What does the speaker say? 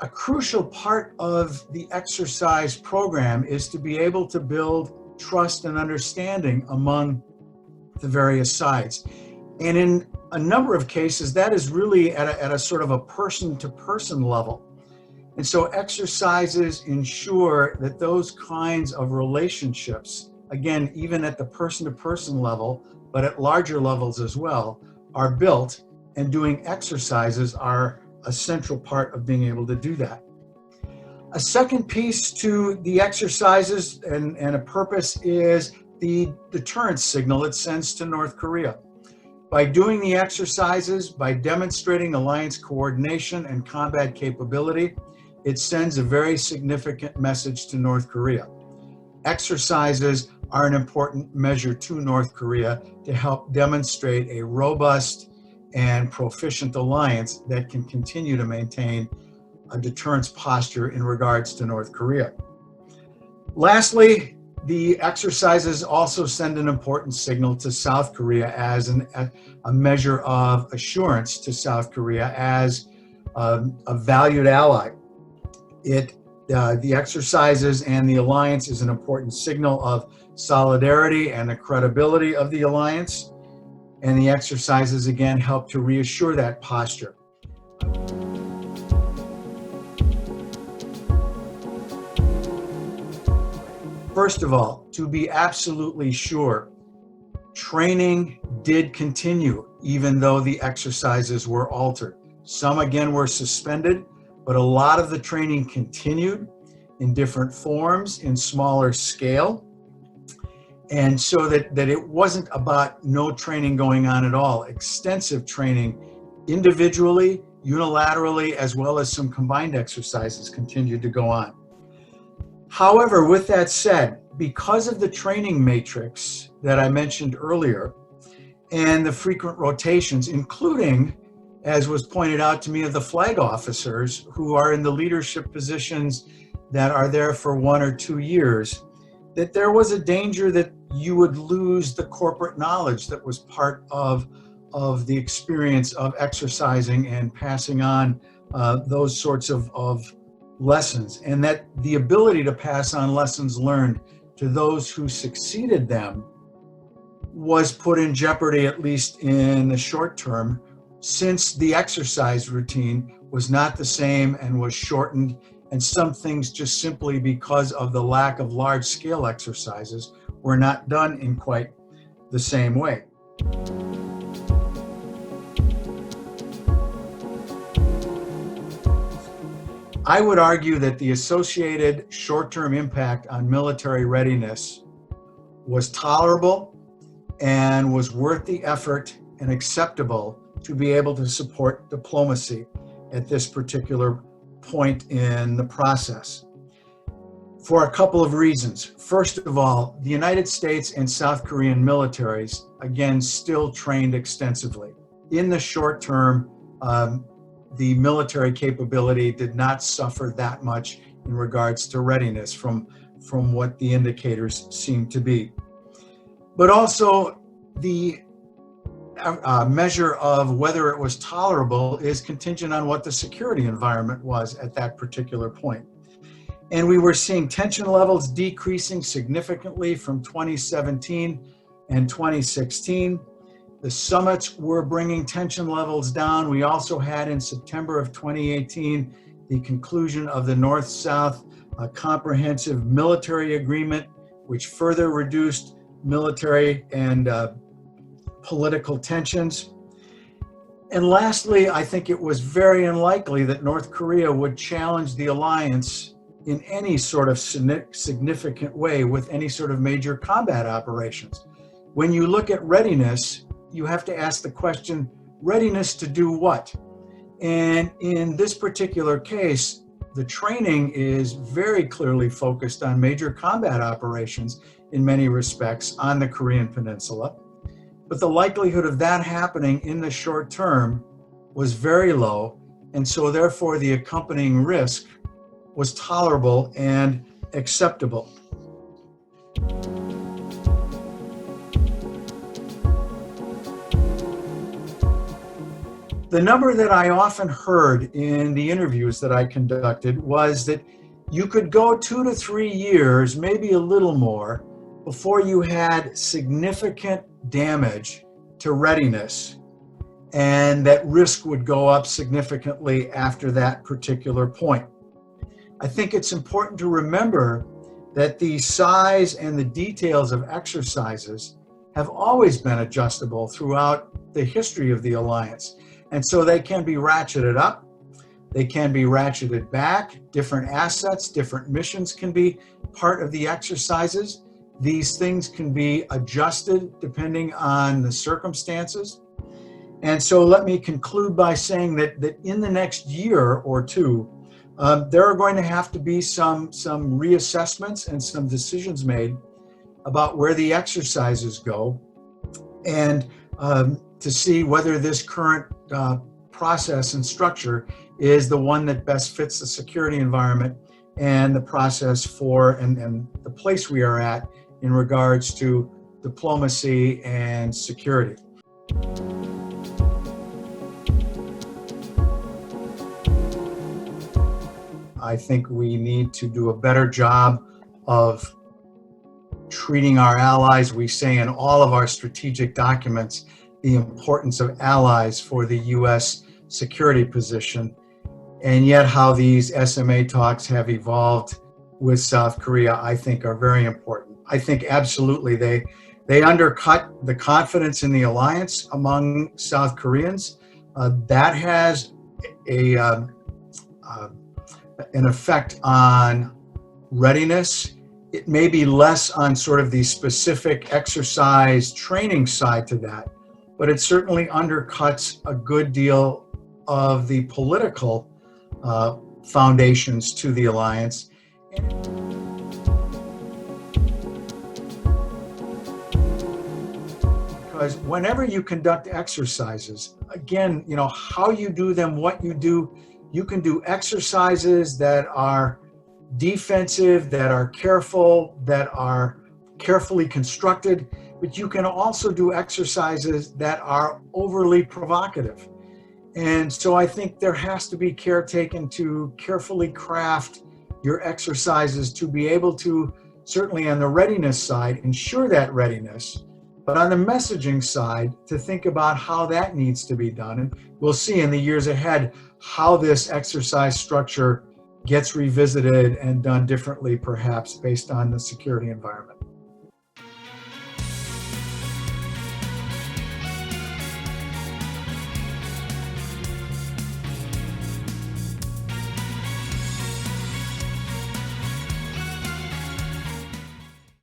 a crucial part of the exercise program is to be able to build trust and understanding among the various sides. And in a number of cases, that is really at a sort of a person-to-person level. And so exercises ensure that those kinds of relationships, again, even at the person-to-person level, but at larger levels as well, are built, and doing exercises are a central part of being able to do that. A second piece to the exercises and a purpose is the deterrence signal it sends to North Korea. By doing the exercises, by demonstrating alliance coordination and combat capability, it sends a very significant message to North Korea. Exercises are an important measure to North Korea to help demonstrate a robust and proficient alliance that can continue to maintain a deterrence posture in regards to North Korea. Lastly, the exercises also send an important signal to South Korea as a measure of assurance to South Korea as a valued ally. The exercises and the alliance is an important signal of solidarity and the credibility of the alliance. And the exercises, again, help to reassure that posture. First of all, to be absolutely sure, training did continue even though the exercises were altered. Some, again, were suspended, but a lot of the training continued in different forms, in smaller scale. And so that it wasn't about no training going on at all. Extensive training individually, unilaterally, as well as some combined exercises continued to go on. However, with that said, because of the training matrix that I mentioned earlier and the frequent rotations, including, as was pointed out to me, of the flag officers who are in the leadership positions that are there for 1 or 2 years, that there was a danger that you would lose the corporate knowledge that was part of the experience of exercising and passing on those sorts of lessons, and that the ability to pass on lessons learned to those who succeeded them was put in jeopardy, at least in the short term, since the exercise routine was not the same and was shortened, and some things just simply because of the lack of large-scale exercises were not done in quite the same way. I would argue that the associated short-term impact on military readiness was tolerable and was worth the effort and acceptable to be able to support diplomacy at this particular point in the process, for a couple of reasons. First of all, the United States and South Korean militaries, again, still trained extensively. In the short term, the military capability did not suffer that much in regards to readiness from what the indicators seem to be. But also, the measure of whether it was tolerable is contingent on what the security environment was at that particular point. And we were seeing tension levels decreasing significantly from 2017 and 2016. The summits were bringing tension levels down. We also had in September of 2018 the conclusion of the North-South Comprehensive Military Agreement, which further reduced military and political tensions. And lastly, I think it was very unlikely that North Korea would challenge the alliance in any sort of significant way with any sort of major combat operations. When you look at readiness, you have to ask the question, readiness to do what? And in this particular case, the training is very clearly focused on major combat operations in many respects on the Korean Peninsula. But the likelihood of that happening in the short term was very low, and so therefore the accompanying risk was tolerable and acceptable. The number that I often heard in the interviews that I conducted was that you could go 2 to 3 years, maybe a little more, before you had significant damage to readiness, and that risk would go up significantly after that particular point. I think it's important to remember that the size and the details of exercises have always been adjustable throughout the history of the alliance. And so they can be ratcheted up, they can be ratcheted back, different assets, different missions can be part of the exercises. These things can be adjusted depending on the circumstances. And so let me conclude by saying that in the next year or two, there are going to have to be some reassessments and some decisions made about where the exercises go, and to see whether this current process and structure is the one that best fits the security environment and the process for and the place we are at in regards to diplomacy and security. I think we need to do a better job of treating our allies. We say in all of our strategic documents the importance of allies for the U.S. security position, and yet how these SMA talks have evolved with South Korea, I think, are very important. I think absolutely they undercut the confidence in the alliance among South Koreans. That has an effect on readiness. It may be less on sort of the specific exercise training side to that, but it certainly undercuts a good deal of the political foundations to the alliance. Because whenever you conduct exercises, again, you know, how you do them, what you do, you can do exercises that are defensive, that are careful, that are carefully constructed, but you can also do exercises that are overly provocative. And so I think there has to be care taken to carefully craft your exercises to be able to, certainly on the readiness side, ensure that readiness, but on the messaging side, to think about how that needs to be done. And we'll see in the years ahead how this exercise structure gets revisited and done differently, perhaps based on the security environment.